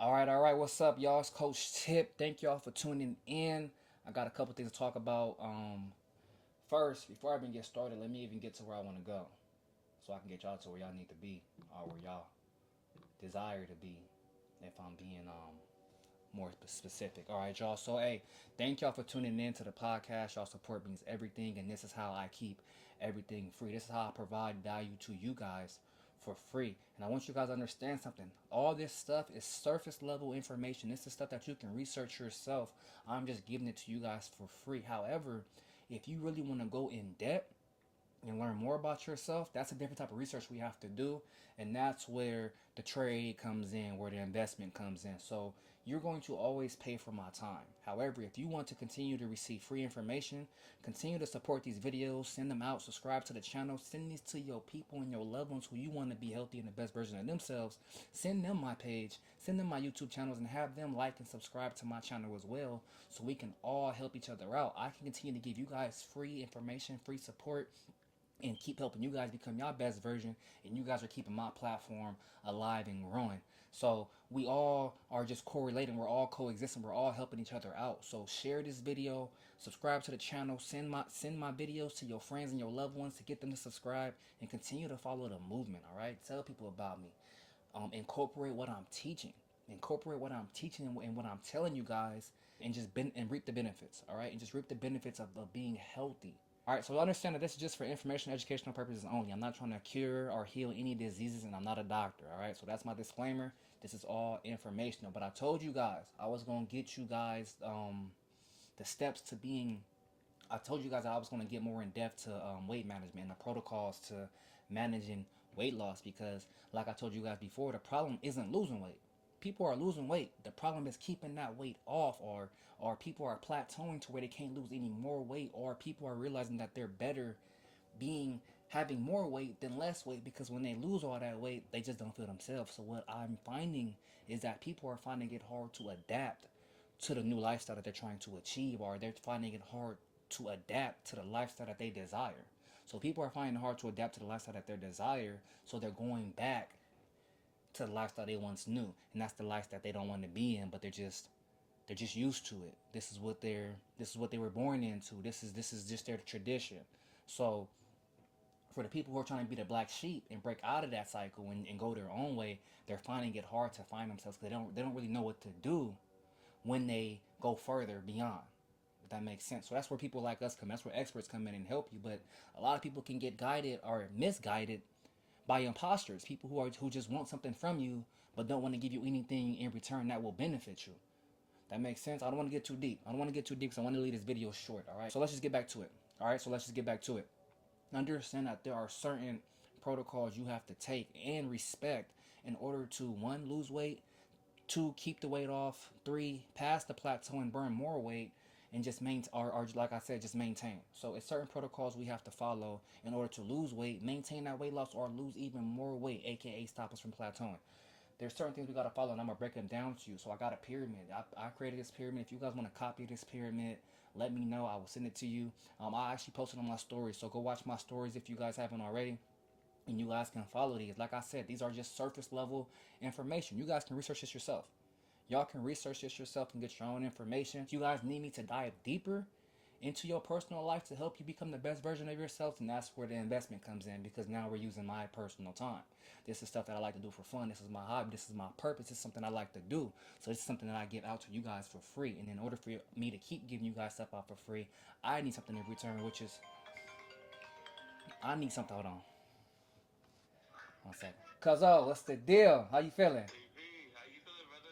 All right. What's up, y'all? It's Coach Tip. Thank y'all for tuning in. I got a couple things to talk about. First, before I even get started, let me even get to where I want to go, so I can get y'all to where y'all need to be, or where y'all desire to be. If I'm being more specific. All right, y'all. So, hey, thank y'all for tuning in to the podcast. Y'all support means everything, and this is how I keep everything free. This is how I provide value to you guys for free. And I want you guys to understand something. All this stuff is surface level information. This is stuff that you can research yourself. I'm just giving it to you guys for free. However, if you really want to go in depth, and learn more about yourself, that's a different type of research we have to do. And that's where the trade comes in, where the investment comes in. So you're going to always pay for my time. However, if you want to continue to receive free information, continue to support these videos, send them out, subscribe to the channel, send these to your people and your loved ones who you want to be healthy and the best version of themselves. Send them my page, send them my YouTube channels, and have them like and subscribe to my channel as well, so we can all help each other out. I can continue to give you guys free information, free support, and keep helping you guys become your best version, and you guys are keeping my platform alive and growing. So we all are just correlating, we're all coexisting, we're all helping each other out. So share this video, subscribe to the channel, send my videos to your friends and your loved ones to get them to subscribe, and continue to follow the movement. All right, tell people about me. Incorporate what I'm teaching, and what I'm telling you guys, and and reap the benefits. All right, and just reap the benefits of being healthy. All right, so understand that this is just for information, educational purposes only. I'm not trying to cure or heal any diseases, and I'm not a doctor. All right, so that's my disclaimer. This is all informational. But I told you guys I was gonna get you guys the steps to being. I told you guys I was gonna get more in depth to weight management and the protocols to managing weight loss, because, like I told you guys before, the problem isn't losing weight. People are losing weight. The problem is keeping that weight off, or people are plateauing to where they can't lose any more weight, or people are realizing that they're better being having more weight than less weight, because when they lose all that weight, they just don't feel themselves. So what I'm finding is that people are finding it hard to adapt to the new lifestyle that they're trying to achieve, or they're finding it hard to adapt to the lifestyle that they desire. So people are finding it hard to adapt to the lifestyle that they desire, so they're going back to the lifestyle they once knew, and that's the lifestyle that they don't want to be in, but they're just used to it. This is what they were born into. This is just their tradition. So for the people who are trying to be the black sheep and break out of that cycle, and go their own way, they're finding it hard to find themselves, because they don't really know what to do when they go further beyond. If that makes sense. So that's where people like us come. That's where experts come in and help you. But a lot of people can get guided or misguided by imposters, people who just want something from you but don't want to give you anything in return that will benefit you. That makes sense. I don't want to get too deep. I don't want to get too deep because I want to leave this video short. All right. So let's just get back to it. All right. So let's just get back to it. Understand that there are certain protocols you have to take and respect in order to, one, lose weight, two, keep the weight off, three, pass the plateau and burn more weight, and just maintain, or like I said, just maintain. So it's certain protocols we have to follow in order to lose weight, maintain that weight loss, or lose even more weight, aka stop us from plateauing. There's certain things we gotta follow, and I'm gonna break them down to you. So I got a pyramid. I created this pyramid. If you guys want to copy this pyramid, let me know. I will send it to you. I actually posted on my stories, so go watch my stories if you guys haven't already, and you guys can follow these. Like I said, these are just surface level information. You guys can research this yourself. Y'all can research this yourself and get your own information. If you guys need me to dive deeper into your personal life to help you become the best version of yourself, and that's where the investment comes in, because now we're using my personal time. This is stuff that I like to do for fun. This is my hobby. This is my purpose. This is something I like to do. So this is something that I give out to you guys for free. And in order for me to keep giving you guys stuff out for free, I need something in return, which is I need something. Hold on, 1 second. Cuz, what's the deal? How you feeling?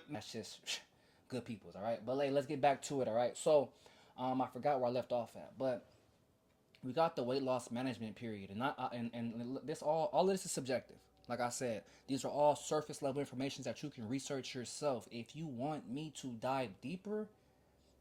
That's just good peoples, all right. But let's get back to it, all right. So, I forgot where I left off at, but we got the weight loss management period, and this all of this is subjective. Like I said, these are all surface level information that you can research yourself. If you want me to dive deeper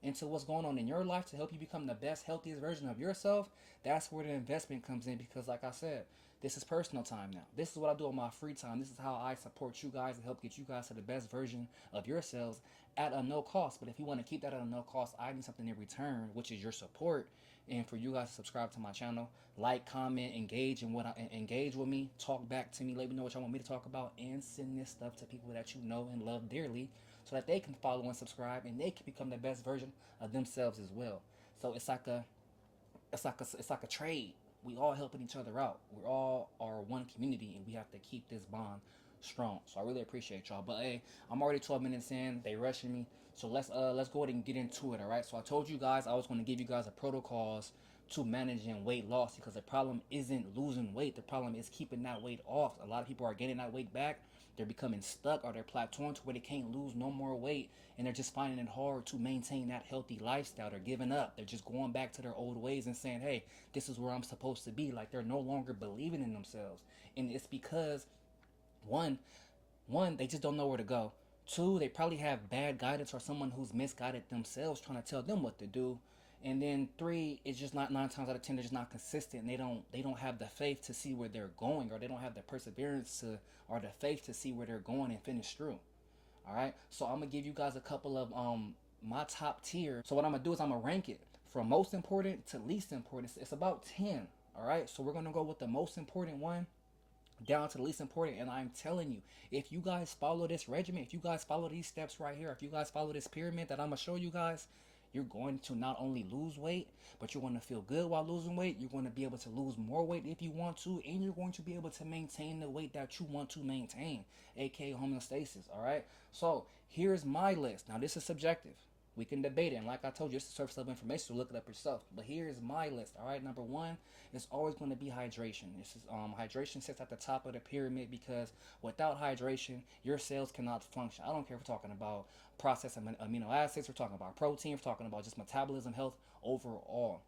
into what's going on in your life to help you become the best, healthiest version of yourself, that's where the investment comes in. Because, like I said, This is personal time now. This is what I do on my free time. This is how I support you guys and help get you guys to the best version of yourselves at a no cost. But if you want to keep that at a no cost, I need something in return, which is your support. And for you guys to subscribe to my channel, like, comment, engage in engage with me, talk back to me, let me know what y'all want me to talk about, and send this stuff to people that you know and love dearly, so that they can follow and subscribe, and they can become the best version of themselves as well. So it's like a trade. We all helping each other out. We all are one community, and we have to keep this bond strong. So I really appreciate y'all. But hey, I'm already 12 minutes in. They rushing me. So let's go ahead and get into it. All right. So I told you guys I was going to give you guys a protocols to managing weight loss, because the problem isn't losing weight. The problem is keeping that weight off. A lot of people are getting that weight back. They're becoming stuck, or they're plateauing to where they can't lose no more weight, and they're just finding it hard to maintain that healthy lifestyle. They're giving up. They're just going back to their old ways and saying, hey, this is where I'm supposed to be. Like, they're no longer believing in themselves. And it's because one, they just don't know where to go. Two, they probably have bad guidance or someone who's misguided themselves trying to tell them what to do. And then three, it's just not, 9 times out of 10, they're just not consistent. And they don't have the faith to see where they're going, or they don't have the perseverance to, or the faith to see where they're going and finish through. All right. So I'm gonna give you guys a couple of my top tier. So what I'm gonna do is I'm gonna rank it from most important to least important. It's about 10. All right. So we're gonna go with the most important one down to the least important. And I'm telling you, if you guys follow this regimen, if you guys follow these steps right here, if you guys follow this pyramid that I'm gonna show you guys, you're going to not only lose weight, but you're going to feel good while losing weight. You're going to be able to lose more weight if you want to, and you're going to be able to maintain the weight that you want to maintain, aka homeostasis. All right. So here's my list. Now this is subjective. We can debate it, and like I told you, it's a surface level information, so look it up yourself. But here's my list. All right, number one is always going to be hydration. This is hydration sits at the top of the pyramid, because without hydration, your cells cannot function. I don't care if we're talking about processed amino acids, we're talking about protein, we're talking about just metabolism, health overall.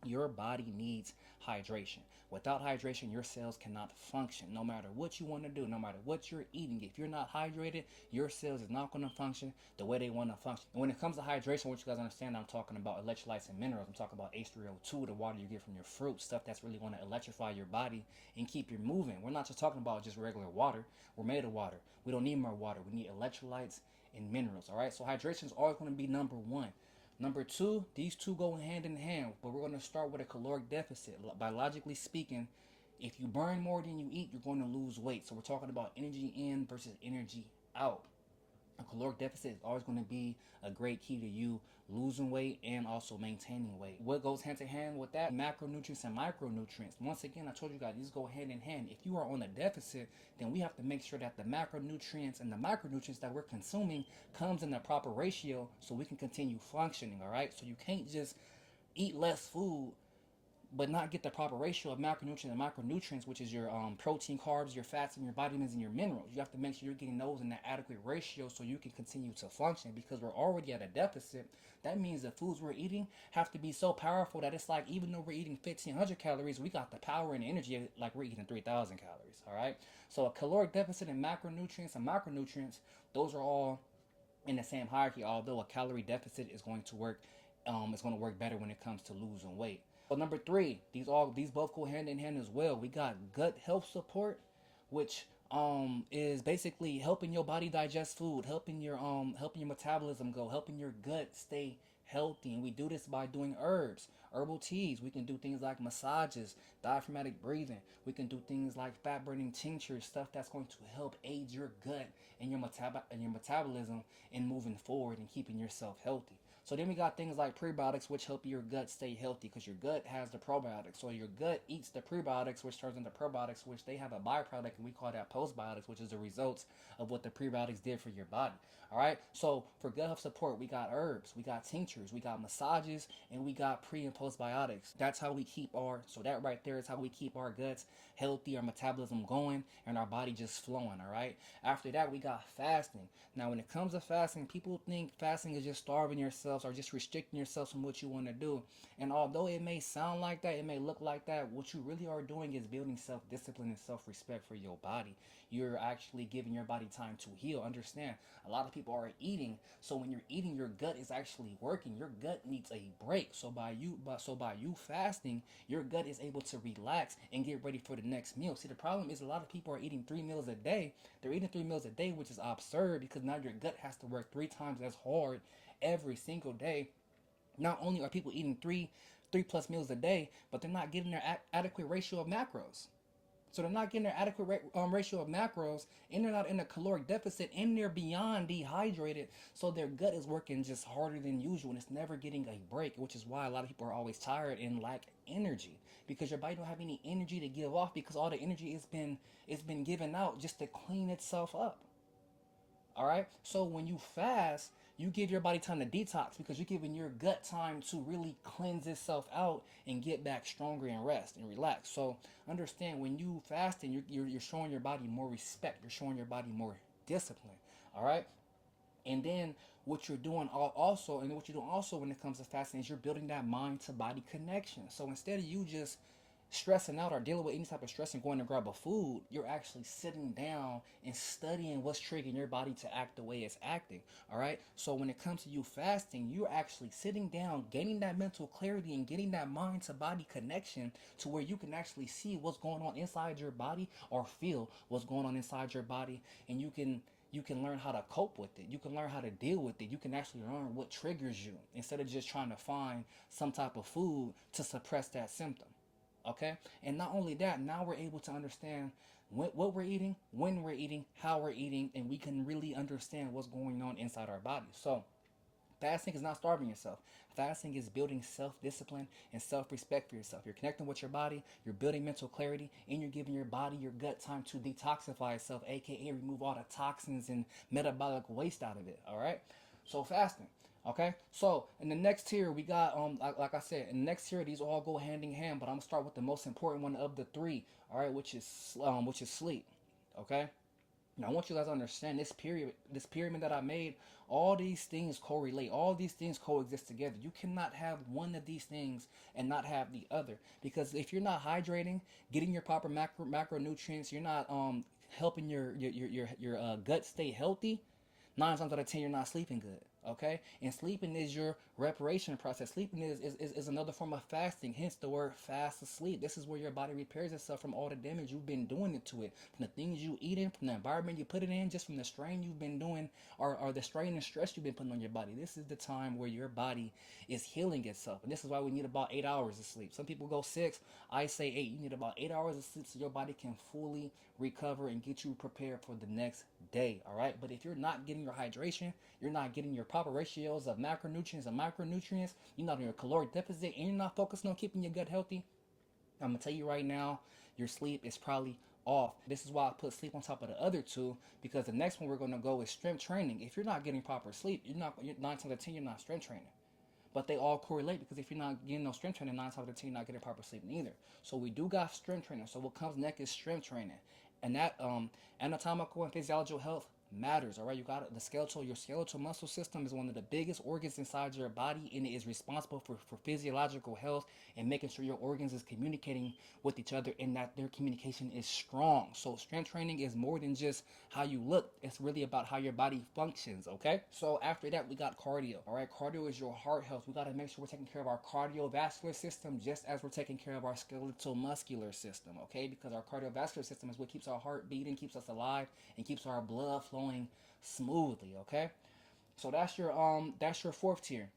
Your body needs hydration. Without hydration, your cells cannot function. No matter what you want to do, no matter what you're eating, if you're not hydrated, your cells is not going to function the way they want to function. And when it comes to hydration, what you guys understand, I'm talking about electrolytes and minerals. I'm talking about H3O2, the water you get from your fruit, stuff that's really going to electrify your body and keep you moving. We're not just talking about just regular water. We're made of water. We don't need more water. We need electrolytes and minerals. All right. So hydration is always going to be number one. Number two, these two go hand in hand, but we're going to start with a caloric deficit. Biologically speaking, if you burn more than you eat, you're going to lose weight. So we're talking about energy in versus energy out. A caloric deficit is always going to be a great key to you losing weight and also maintaining weight. What goes hand in hand with that? Macronutrients and micronutrients. Once again, I told you guys, these go hand in hand. If you are on a deficit, then we have to make sure that the macronutrients and the micronutrients that we're consuming comes in the proper ratio so we can continue functioning, all right? So you can't just eat less food but not get the proper ratio of macronutrients and micronutrients, which is your protein, carbs, your fats, and your vitamins and your minerals. You have to make sure you're getting those in the adequate ratio so you can continue to function, because we're already at a deficit. That means the foods we're eating have to be so powerful that it's like, even though we're eating 1,500 calories, we got the power and the energy like we're eating 3,000 calories, all right? So a caloric deficit in macronutrients and micronutrients, those are all in the same hierarchy, although a calorie deficit is going to work it's going to work better when it comes to losing weight. So number three, these both go hand in hand as well. We got gut health support, which is basically helping your body digest food, helping your metabolism go, helping your gut stay healthy. And we do this by doing herbal teas. We can do things like massages, diaphragmatic breathing. We can do things like fat burning tinctures, stuff that's going to help aid your gut and your metabolism in moving forward and keeping yourself healthy. So then we got things like prebiotics, which help your gut stay healthy, because your gut has the probiotics. So your gut eats the prebiotics, which turns into probiotics, which they have a byproduct, and we call that postbiotics, which is the results of what the prebiotics did for your body. All right. So for gut health support, we got herbs, we got tinctures, we got massages, and we got pre and postbiotics. That's how we keep so that right there is how we keep our guts healthy, our metabolism going, and our body just flowing. All right. After that, we got fasting. Now, when it comes to fasting, people think fasting is just starving yourself yourselves or just restricting yourselves from what you want to do. And although it may sound like that, it may look like that, what you really are doing is building self discipline and self respect for your body. You're actually giving your body time to heal. Understand, a lot of people are eating, so when you're eating, your gut is actually working. Your gut needs a break. So by you fasting, your gut is able to relax and get ready for the next meal. See, the problem is a lot of people are eating 3 meals a day. They're eating 3 meals a day, which is absurd because now your gut has to work 3 times as hard every single day. Not only are people eating three plus meals a day, but they're not getting their adequate ratio of macros. So they're not getting their adequate ratio of macros, and they're not in a caloric deficit, and they're beyond dehydrated. So their gut is working just harder than usual, and it's never getting a break, which is why a lot of people are always tired and lack energy because your body don't have any energy to give off because all the energy has been given out just to clean itself up. All right. So when you fast, you give your body time to detox because you're giving your gut time to really cleanse itself out and get back stronger and rest and relax. So understand when you fasting, you're showing your body more respect. You're showing your body more discipline. All right. And then what you're doing also, and what you're doing also when it comes to fasting is you're building that mind to body connection. So instead of you just stressing out or dealing with any type of stress and going to grab a food, you're actually sitting down and studying what's triggering your body to act the way it's acting. All right. So when it comes to you fasting, you're actually sitting down, gaining that mental clarity and getting that mind to body connection to where you can actually see what's going on inside your body or feel what's going on inside your body, and you can learn how to cope with it. You can learn how to deal with it. You can actually learn what triggers you instead of just trying to find some type of food to suppress that symptom. Okay? And not only that, now we're able to understand what we're eating, when we're eating, how we're eating, and we can really understand what's going on inside our body. So, fasting is not starving yourself. Fasting is building self discipline and self respect for yourself. You're connecting with your body, you're building mental clarity, and you're giving your body, your gut time to detoxify itself, aka remove all the toxins and metabolic waste out of it. All right? So, fasting. Okay, so in the next tier we got like I said, in the next tier these all go hand in hand, but I'm gonna start with the most important one of the three. All right, which is sleep. Okay, now I want you guys to understand this pyramid that I made. All these things correlate. All these things coexist together. You cannot have one of these things and not have the other. Because if you're not hydrating, getting your proper macronutrients, you're not helping your gut stay healthy. 9 times out of 10, you're not sleeping good. Okay, and sleeping is your reparation process. Sleeping is another form of fasting, hence the word fast asleep. This is where your body repairs itself from all the damage you've been doing it to it, from the things you eat in, from the environment you put it in, just from the strain you've been doing, or the strain and stress you've been putting on your body. This is the time where your body is healing itself, and this is why we need about 8 hours of sleep. Some people go 6, I say 8. You need about 8 hours of sleep so your body can fully recover and get you prepared for the next day. All right, but if you're not getting your hydration, you're not getting your proper ratios of macronutrients and micronutrients, you're not in your caloric deficit, and you're not focusing on keeping your gut healthy, I'm gonna tell you right now, your sleep is probably off. This is why I put sleep on top of the other two, because the next one we're gonna go is strength training. If you're not getting proper sleep, you're 9 times out of 10 you're not strength training. But they all correlate because if you're not getting no strength training, 9 times out of 10 you're not getting proper sleep neither. So we do got strength training. So what comes next is strength training, and that anatomical and physiological health matters. All right, your skeletal muscle system is one of the biggest organs inside your body, and it is responsible for physiological health and making sure your organs is communicating with each other and that their communication is strong. So strength training is more than just how you look, it's really about how your body functions. Okay, so after that we got cardio. All right, cardio is your heart health. We got to make sure we're taking care of our cardiovascular system just as we're taking care of our skeletal muscular system. Okay, because our cardiovascular system is what keeps our heart beating, keeps us alive, and keeps our blood flowing smoothly. Okay, so that's your fourth tier.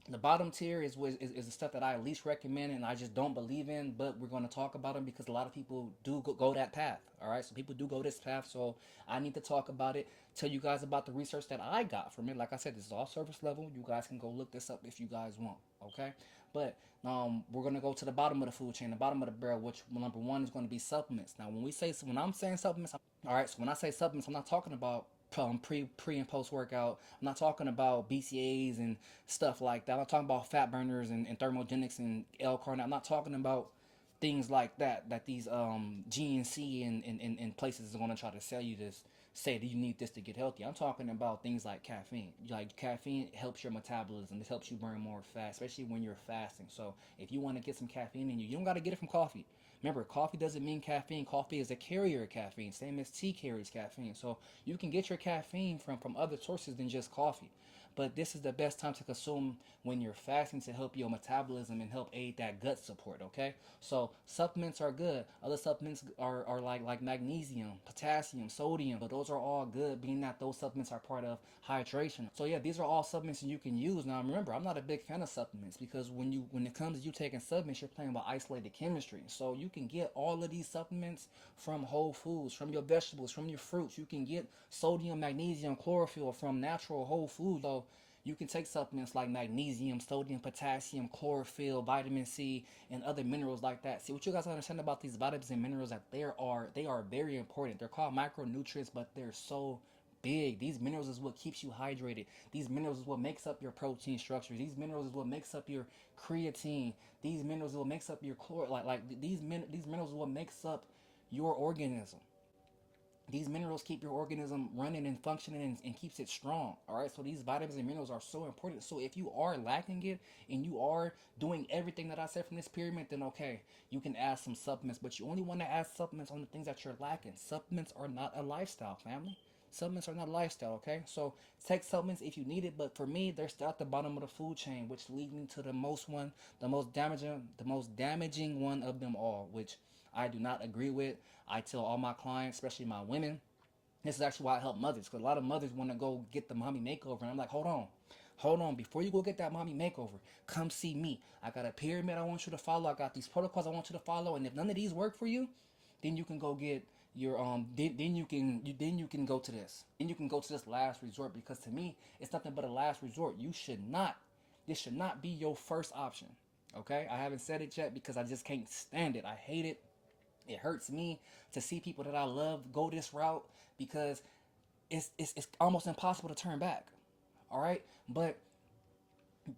The bottom tier is the stuff that I least recommend and I just don't believe in, but we're going to talk about them because a lot of people do go that path. All right, so people do go this path, so I need to talk about it, tell you guys about the research that I got from it. Like I said, this is all surface level. You guys can go look this up if you guys want. Okay, but we're gonna go to the bottom of the food chain, the bottom of the barrel, which number one is going to be supplements. Now, when I'm saying supplements, all right, so when I say supplements, I'm not talking about pre and post workout. I'm not talking about BCAAs and stuff like that. I'm not talking about fat burners and thermogenics and L-carnitine. I'm not talking about things like that these GNC and places are going to try to sell you say that you need this to get healthy. I'm talking about things like caffeine. Like caffeine helps your metabolism. It helps you burn more fat, especially when you're fasting. So if you want to get some caffeine in you, you don't got to get it from coffee. Remember, coffee doesn't mean caffeine. Coffee is a carrier of caffeine, same as tea carries caffeine. So you can get your caffeine from other sources than just coffee. But this is the best time to consume when you're fasting to help your metabolism and help aid that gut support, okay? So supplements are good. Other supplements are like magnesium, potassium, sodium. But those are all good, being that those supplements are part of hydration. So yeah, these are all supplements you can use. Now remember, I'm not a big fan of supplements because when it comes to you taking supplements, you're playing with isolated chemistry. So you can get all of these supplements from whole foods, from your vegetables, from your fruits. You can get sodium, magnesium, chlorophyll from natural whole foods. So you can take supplements like magnesium, sodium, potassium, chlorophyll, vitamin C, and other minerals like that. See, what you guys understand about these vitamins and minerals, that they are very important. They're called micronutrients, but they're so big. These minerals is what keeps you hydrated. These minerals is what makes up your protein structures. These minerals is what makes up your creatine. These minerals is what makes up your chlor. These minerals is what makes up your organism. These minerals keep your organism running and functioning, and keeps it strong. All right, so these vitamins and minerals are so important. So if you are lacking it and you are doing everything that I said from this pyramid, then okay, you can add some supplements, but you only want to add supplements on the things that you're lacking. Supplements are not a lifestyle, family. Supplements are not a lifestyle, okay? So take supplements if you need it, but for me, they're still at the bottom of the food chain, which leads me to the most damaging one of them all, which I do not agree with. I tell all my clients, especially my women, this is actually why I help mothers, because a lot of mothers want to go get the mommy makeover, and I'm like, hold on, before you go get that mommy makeover, come see me. I got a pyramid I want you to follow. I got these protocols I want you to follow, and if none of these work for you, then you can go get your then you can go to this. Then you can go to this last resort, because to me, it's nothing but a last resort. This should not be your first option. Okay? I haven't said it yet because I just can't stand it. I hate it. It hurts me to see people that I love go this route, because it's almost impossible to turn back. All right, but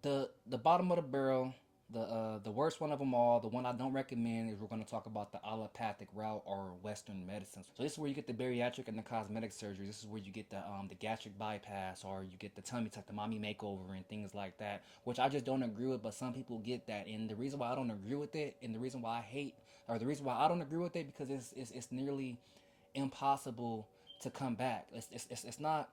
the bottom of the barrel, the worst one of them all, the one I don't recommend, is we're going to talk about the allopathic route or Western medicine. So this is where you get the bariatric and the cosmetic surgery. This is where you get the gastric bypass, or you get the tummy tuck, the mommy makeover, and things like that, which I just don't agree with. But some people get that, and the reason why I don't agree with it, and the reason why I hate, or the reason why I don't agree with it, because it's nearly impossible to come back. It's not,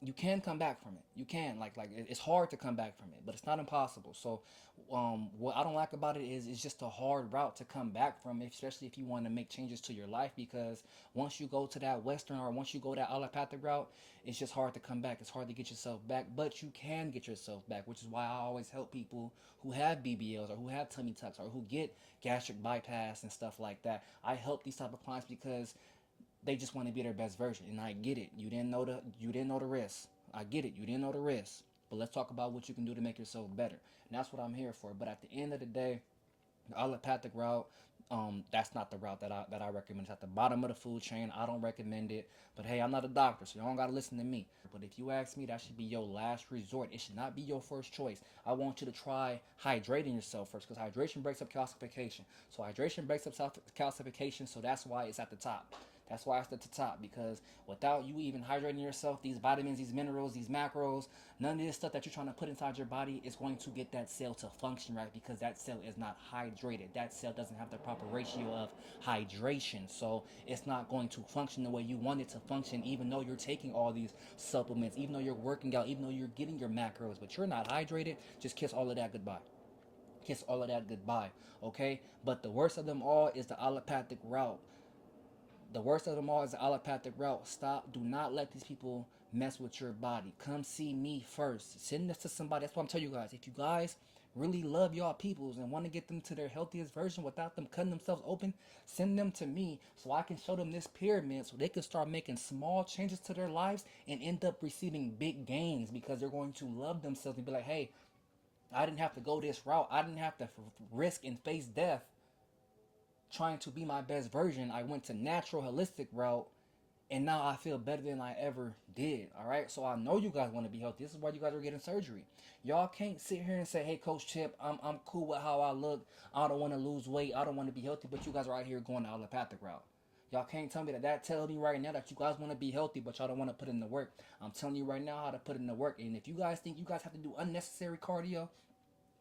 you can come back from it. You can, it's hard to come back from it, but it's not impossible. So, what I don't like about it is it's just a hard route to come back from, especially if you want to make changes to your life. Because once you go to that Western, or once you go that allopathic route, it's just hard to come back. It's hard to get yourself back, but you can get yourself back, which is why I always help people who have BBLs, or who have tummy tucks, or who get gastric bypass and stuff like that. I help these type of clients because they just want to be their best version, and I get it. You didn't know the risk. I get it. You didn't know the risk. But let's talk about what you can do to make yourself better. And that's what I'm here for. But at the end of the day, the allopathic route, that's not the route that I recommend. It's at the bottom of the food chain. I don't recommend it. But hey, I'm not a doctor, so you don't gotta listen to me. But if you ask me, that should be your last resort. It should not be your first choice. I want you to try hydrating yourself first, because hydration breaks up calcification. So hydration breaks up calcification, so that's why it's at the top. That's why it's at the top, because without you even hydrating yourself, these vitamins, these minerals, these macros, none of this stuff that you're trying to put inside your body is going to get that cell to function right, because that cell is not hydrated. That cell doesn't have the proper ratio of hydration. So it's not going to function the way you want it to function, even though you're taking all these supplements, even though you're working out, even though you're getting your macros, but you're not hydrated. Just kiss all of that goodbye. Kiss all of that goodbye. Okay? But the worst of them all is the allopathic route. The worst of them all is the allopathic route. Stop. Do not let these people mess with your body. Come see me first. Send this to somebody. That's what I'm telling you guys. If you guys really love y'all peoples and want to get them to their healthiest version without them cutting themselves open, send them to me so I can show them this pyramid, so they can start making small changes to their lives and end up receiving big gains, because they're going to love themselves and be like, hey, I didn't have to go this route. I didn't have to risk and face death trying to be my best version. I went to natural holistic route, and now I feel better than I ever did. All right, so I know you guys want to be healthy. This is why you guys are getting surgery. Y'all can't sit here and say, hey, Coach Chip, I'm cool with how I look. I don't want to lose weight. I don't want to be healthy. But you guys are out here going the allopathic route. Y'all can't tell me that tells me right now that you guys want to be healthy, but y'all don't want to put in the work. I'm telling you right now how to put in the work. And if you guys think you guys have to do unnecessary cardio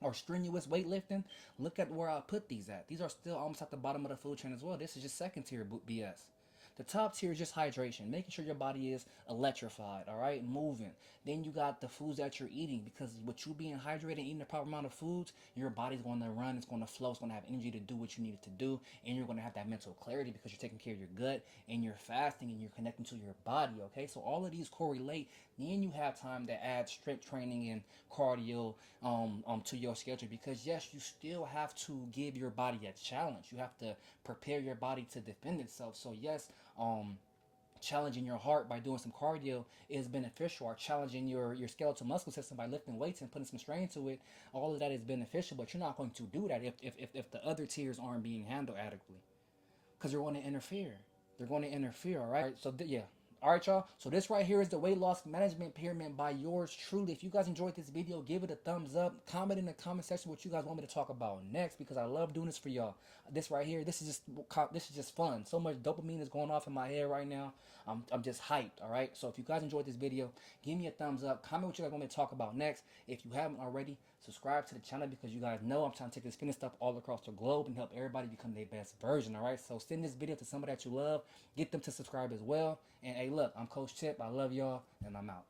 or strenuous weightlifting, look at where I put these at. These are still almost at the bottom of the food chain as well. This is just second tier BS. The top tier is just hydration, making sure your body is electrified, all right, moving. Then you got the foods that you're eating, because with you being hydrated and eating the proper amount of foods, your body's going to run, it's going to flow, it's going to have energy to do what you need it to do, and you're going to have that mental clarity because you're taking care of your gut and you're fasting and you're connecting to your body, okay? So all of these correlate. Then you have time to add strength training and cardio to your schedule, because yes, you still have to give your body a challenge. You have to prepare your body to defend itself. So yes, um challenging your heart by doing some cardio is beneficial, or challenging your skeletal muscle system by lifting weights and putting some strain to it. All of that is beneficial, but you're not going to do that if the other tiers aren't being handled adequately, because they're going to interfere. They're going to interfere, all right? So, yeah. All right, y'all. So this right here is the weight loss management pyramid by yours truly. If you guys enjoyed this video, give it a thumbs up. Comment in the comment section what you guys want me to talk about next, because I love doing this for y'all. This right here, this is just fun. So much dopamine is going off in my head right now. I'm just hyped. All right. So if you guys enjoyed this video, give me a thumbs up. Comment what you guys want me to talk about next. If you haven't already, subscribe to the channel, because you guys know I'm trying to take this fitness stuff all across the globe and help everybody become their best version. All right. So send this video to somebody that you love. Get them to subscribe as well. And hey, look, I'm Coach Tip. I love y'all, and I'm out.